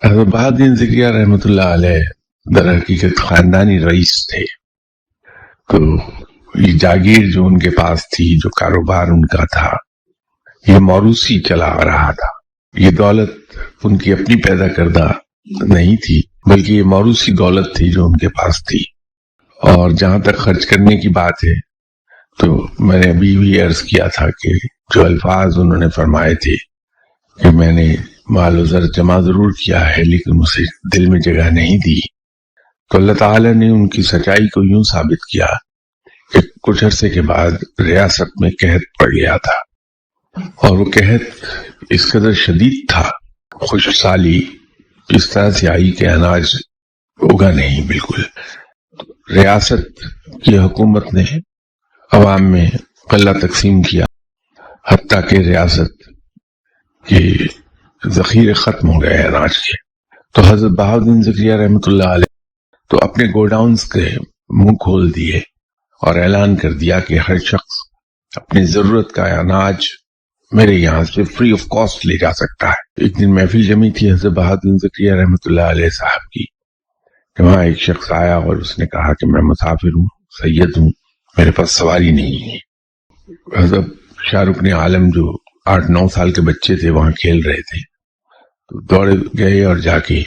حضرت بہاءالدین ذکریہ رحمۃ اللہ علیہ در حقیقت خاندانی رئیس تھے. تو یہ جاگیر جو ان کے پاس تھی، جو کاروبار ان کا تھا، یہ موروثی چلا آ رہا تھا. یہ دولت ان کی اپنی پیدا کردہ نہیں تھی، بلکہ یہ موروثی دولت تھی جو ان کے پاس تھی. اور جہاں تک خرچ کرنے کی بات ہے تو میں نے ابھی بھی عرض کیا تھا کہ جو الفاظ انہوں نے فرمائے تھے کہ میں نے مال و زر جمع ضرور کیا ہے لیکن اسے دل میں جگہ نہیں دی، تو اللہ تعالیٰ نے ان کی سچائی کو یوں ثابت کیا کہ کچھ عرصے کے بعد ریاست میں قحط پڑ گیا تھا، اور وہ قحط اس قدر شدید تھا، خشک سالی اس طرح سے آئی کہ اناج اگا نہیں. بالکل ریاست کی حکومت نے عوام میں غلہ تقسیم کیا، حتیٰ کہ ریاست کے ذخیرے ختم ہو گئے اناج کے. تو حضرت بہاءالدین ذکریہ رحمۃ اللہ علیہ تو اپنے گوڈاؤنز کے منہ کھول دیے اور اعلان کر دیا کہ ہر شخص اپنی ضرورت کا اناج میرے یہاں سے فری آف کاسٹ لے جا سکتا ہے. ایک دن محفل جمی تھی حضرت بہاءالدین ذکریہ رحمۃ اللہ علیہ صاحب کی، کہ وہاں ایک شخص آیا اور اس نے کہا کہ میں مسافر ہوں، سید ہوں، میرے پاس سواری نہیں ہے. حضرت شاہ رکن عالم جو 8-9 سال کے بچے تھے وہاں کھیل رہے تھے، تو دوڑے گئے اور جا کے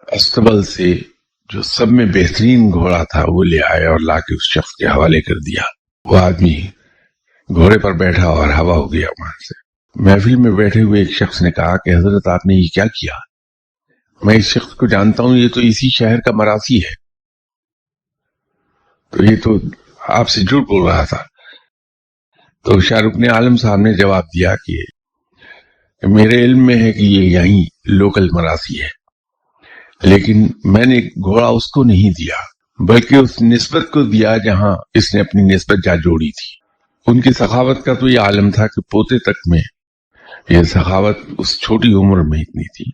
استبل سے جو سب میں بہترین گھوڑا تھا وہ لے آئے اور لا کے اس شخص کے حوالے کر دیا. وہ آدمی گھوڑے پر بیٹھا اور ہوا ہو گیا وہاں سے. محفل میں بیٹھے ہوئے ایک شخص نے کہا کہ حضرت آپ نے یہ کیا کیا؟ میں اس شخص کو جانتا ہوں، یہ تو اسی شہر کا مراسی ہے، تو یہ تو آپ سے جھوٹ بول رہا تھا. تو شاہ رکن عالم صاحب نے جواب دیا کہ میرے علم میں ہے کہ یہ یہیں لوکل مراسی ہے، لیکن میں نے گھوڑا اس کو نہیں دیا بلکہ اس نسبت کو دیا جہاں اس نے اپنی نسبت جا جوڑی تھی. ان کی سخاوت کا تو یہ عالم تھا کہ پوتے تک میں یہ سخاوت اس چھوٹی عمر میں اتنی تھی.